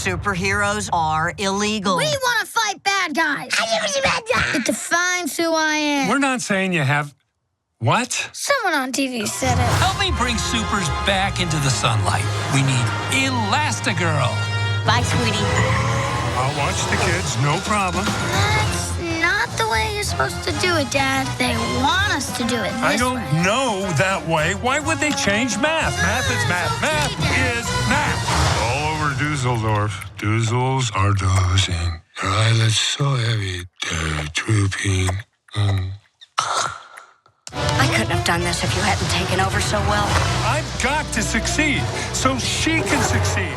Superheroes are illegal. We want to fight bad guys. It defines who I am. We're not saying you have... What? Someone on TV said it. Help me bring supers back into the sunlight. We need Elastigirl. Bye, sweetie. I'll watch the kids, no problem. That's not the way you're supposed to do it, Dad. They want us to do it this I don't way. know that way. Why would they change math? Math is math. Math is math. All over Dusseldorf. Duzzles are dozing. Their eyelids so heavy, they're drooping. I couldn't have done this if you hadn't taken over so well. I've got to succeed so she can succeed.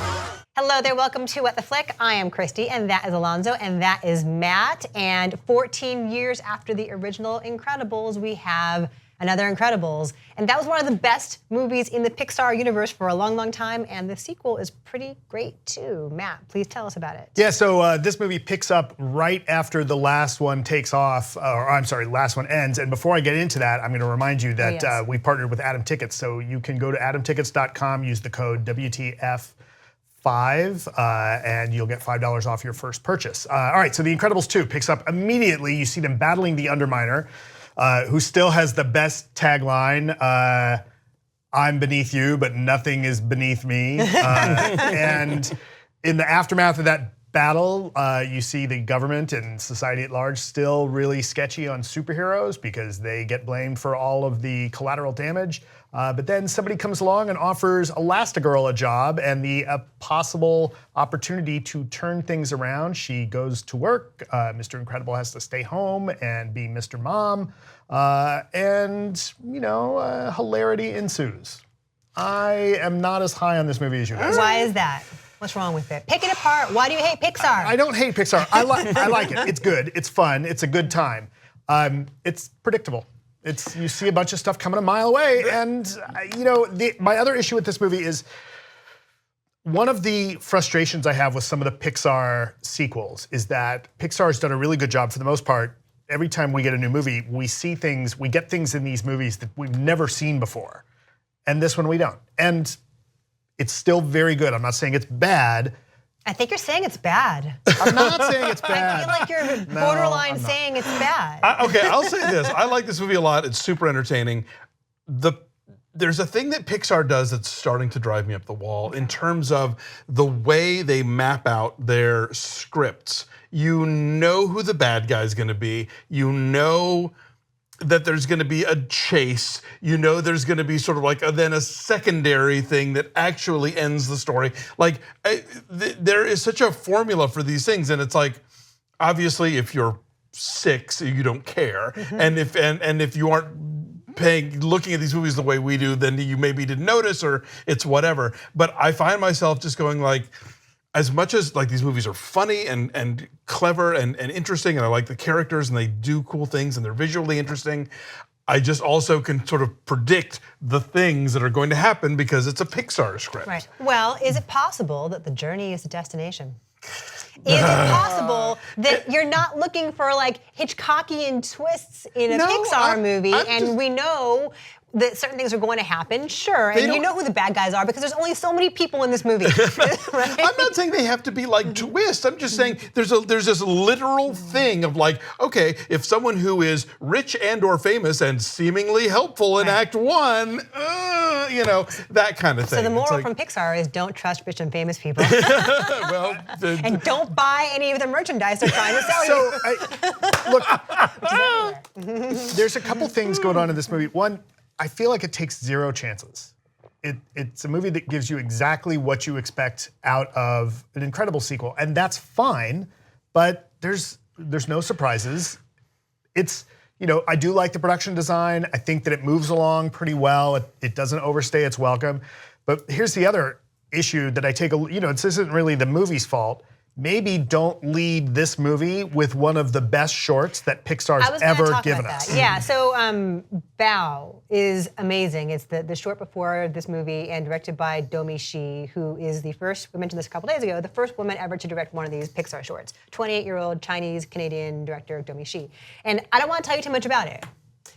Hello there, welcome to What the Flick. I am Christy, and that is Alonso, and that is Matt. And 14 years after the original Incredibles, we have another Incredibles. And that was one of the best movies in the Pixar universe for a long, long time. And the sequel is pretty great too. Matt, please tell us about it. Yeah, so this movie picks up right after the last one takes off, or I'm sorry, last one ends. And before I get into that, I'm gonna remind you that we partnered with Atom Tickets. So you can go to atomtickets.com, use the code WTF5, and you'll get $5 off your first purchase. All right, so The Incredibles 2 picks up immediately. You see them battling the Underminer, who still has the best tagline, I'm beneath you, but nothing is beneath me. And in the aftermath of that battle, you see the government and society at large still really sketchy on superheroes because they get blamed for all of the collateral damage. But then somebody comes along and offers Elastigirl a job and the possible opportunity to turn things around. She goes to work. Mr. Incredible has to stay home and be Mr. Mom. And, you know, hilarity ensues. I am not as high on this movie as you guys. Why is that? What's wrong with it? Pick it apart. Why do you hate Pixar? I don't hate Pixar. I like it. It's good. It's fun. It's a good time. It's predictable. You see a bunch of stuff coming a mile away, and you know, my other issue with this movie is one of the frustrations I have with some of the Pixar sequels is that Pixar has done a really good job for the most part. Every time we get a new movie, we get things in these movies that we've never seen before, and this one we don't. And it's still very good. I'm not saying it's bad. I think you're saying it's bad. I'm not saying it's bad. I feel like you're borderline saying it's bad. Okay, I'll say this. I like this movie a lot. It's super entertaining. There's a thing that Pixar does that's starting to drive me up the wall in terms of the way they map out their scripts. You know who the bad guy's gonna be. You know that there's gonna be a chase. You know there's gonna be sort of like then a secondary thing that actually ends the story. Like there is such a formula for these things, and it's like, obviously if you're 6, you don't care. And if you aren't looking at these movies the way we do, then you maybe didn't notice or it's whatever. But I find myself just going like, as much as like these movies are funny and clever and interesting, and I like the characters and they do cool things and they're visually interesting, I just also can sort of predict the things that are going to happen because it's a Pixar script. Right. Well, is it possible that the journey is the destination? Is it possible that you're not looking for like Hitchcockian twists in a Pixar movie, and we know that certain things are going to happen, sure, and you know who the bad guys are because there's only so many people in this movie. Right? I'm not saying they have to be like twists. I'm just saying there's this literal thing of like, okay, if someone who is rich and or famous and seemingly helpful in Act 1, you know, that kind of thing. So the moral from Pixar is don't trust rich and famous people. Well, and don't buy any of the merchandise they're trying to sell you. Look, there's a couple things going on in this movie. One, I feel like it takes 0 chances. It's a movie that gives you exactly what you expect out of an incredible sequel, and that's fine, but there's no surprises. It's, you know, I do like the production design. I think that it moves along pretty well. It doesn't overstay its welcome. But here's the other issue that I take, you know, this isn't really the movie's fault. Maybe don't lead this movie with one of the best shorts that Pixar's ever given us. Yeah, so Bao is amazing. It's the short before this movie and directed by Domi Shi, who is the first, we mentioned this a couple days ago, the first woman ever to direct one of these Pixar shorts. 28-year-old Chinese-Canadian director Domi Shi. And I don't want to tell you too much about it,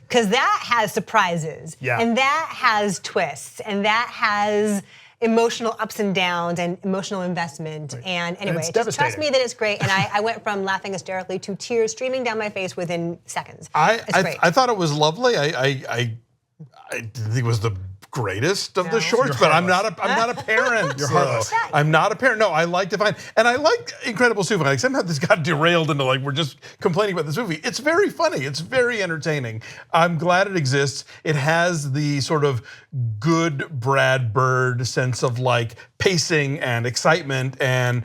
because that has surprises, and that has twists, and that has emotional ups and downs and emotional investment. And anyway, it's just trust devastating. me that it's great. And I went from laughing hysterically to tears streaming down my face within seconds. It's great. I thought it was lovely. I didn't think it was the greatest of the shorts, but I'm not a parent. You're heartless. I'm not a parent. No, I liked it fine, and I liked Incredibles 2. Like somehow this got derailed into like we're just complaining about this movie. It's very funny. It's very entertaining. I'm glad it exists. It has the sort of good Brad Bird sense of like pacing and excitement, and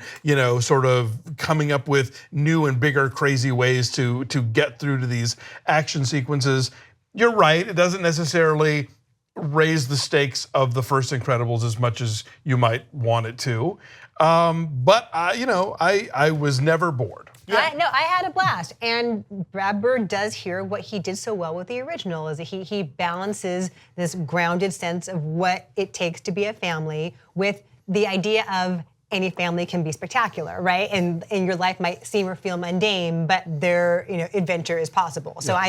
sort of coming up with new and bigger, crazy ways to get through to these action sequences. You're right. It doesn't necessarily raise the stakes of the first Incredibles as much as you might want it to, but I was never bored. Yeah. I had a blast, and Brad Bird does here what he did so well with the original, is that he balances this grounded sense of what it takes to be a family with the idea of any family can be spectacular, right? And your life might seem or feel mundane, but their adventure is possible. So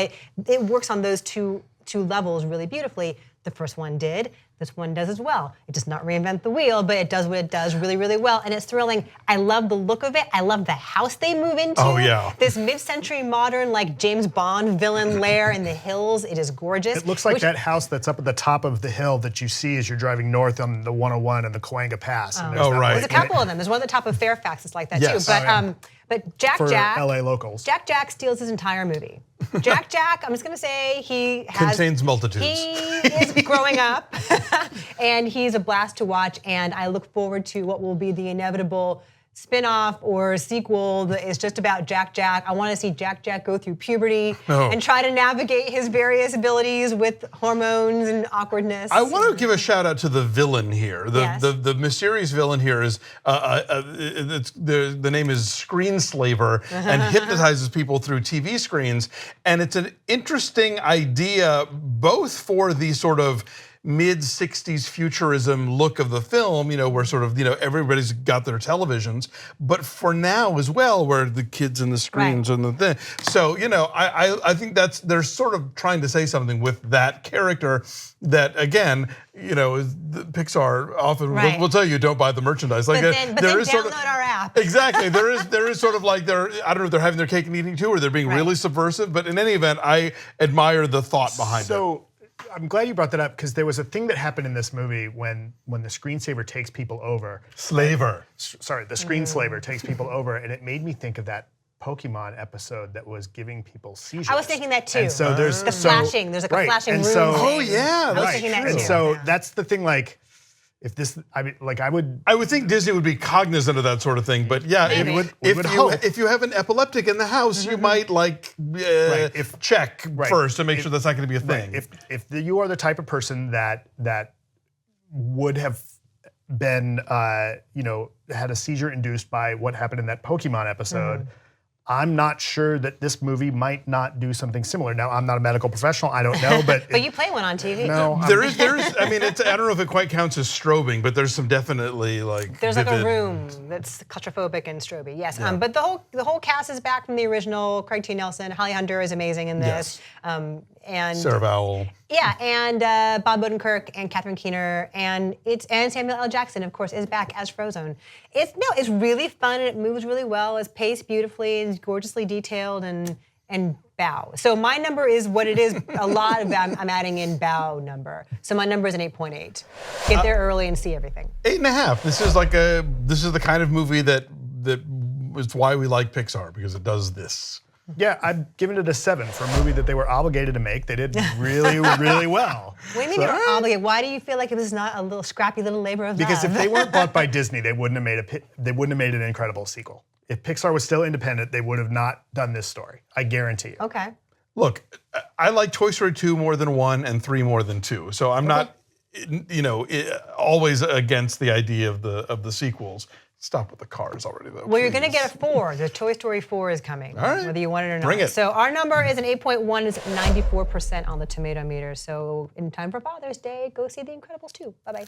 it works on those two levels really beautifully. The first one did. This one does as well. It does not reinvent the wheel, but it does what it does really, really well. And it's thrilling. I love the look of it. I love the house they move into. Oh, yeah. This mid-century modern, like James Bond villain lair in the hills. It is gorgeous. It looks like that house that's up at the top of the hill that you see as you're driving north on the 101 and the Coanga Pass. And there's that right. There's a couple of them. There's one at the top of Fairfax that's like that Yes. too. But Jack for Jack, LA locals. Jack steals his entire movie. Jack, I'm just gonna say he Contains multitudes. He is growing up, and he's a blast to watch. And I look forward to what will be the inevitable spin-off or sequel that is just about Jack. I want to see Jack go through puberty and try to navigate his various abilities with hormones and awkwardness. I want to give a shout out to the villain here. Yes. The mysterious villain here is the name is Screenslaver and hypnotizes people through TV screens. And it's an interesting idea both for the sort of mid-60s futurism look of the film, where sort of, everybody's got their televisions, but for now as well, where the kids and the screens and the thing. So, I think they're sort of trying to say something with that character that, again, the Pixar often will tell you don't buy the merchandise. Like but then download our app. Exactly. There is sort of like I don't know if they're having their cake and eating too, or they're being really subversive, but in any event, I admire the thought behind it. So I'm glad you brought that up, because there was a thing that happened in this movie when the screensaver takes people over. The screenslaver takes people over, and it made me think of that Pokemon episode that was giving people seizures. I was thinking that too. And so there's flashing. There's like a flashing room. Oh yeah, I was thinking that and too. so that's the thing. Like, if this, I would think Disney would be cognizant of that sort of thing, but yeah, if you have an epileptic in the house, you might check first to make sure that's not going to be a thing. If you are the type of person that would have been had a seizure induced by what happened in that Pokemon episode, I'm not sure that this movie might not do something similar. Now, I'm not a medical professional. I don't know, but but you play one on TV. No, there is. I mean, I don't know if it quite counts as strobing, but there's some definitely like. There's vivid, like a room that's claustrophobic and stroby. Yes, but the whole cast is back from the original. Craig T. Nelson, Holly Hunter is amazing in this, and Sarah Vowell. Yeah, and Bob Odenkirk and Catherine Keener, and Samuel L. Jackson, of course, is back as Frozone. It's really fun, and it moves really well. It's paced beautifully, it's gorgeously detailed, and bow. So my number is what it is. A lot of that I'm adding in bow number. So my number is an 8.8. Get there early and see everything. 8.5. This is the kind of movie that is why we like Pixar, because it does this. Yeah, I've given it a 7 for a movie that they were obligated to make. They did really, really well. What do you mean they were obligated? Why do you feel like it was not a little scrappy little labor of love? Because if they weren't bought by Disney, they wouldn't have made an incredible sequel. If Pixar was still independent, they would have not done this story. I guarantee you. Okay. Look, I like Toy Story 2 more than 1 and 3 more than 2. So I'm not, always against the idea of the sequels. Stop with the cars already, though. Well, you're going to get a 4. The Toy Story 4 is coming, all right, whether you want it or not. Bring it. So our number is an 8.1. It's 94% on the tomato meter. So in time for Father's Day, go see The Incredibles 2. Bye-bye.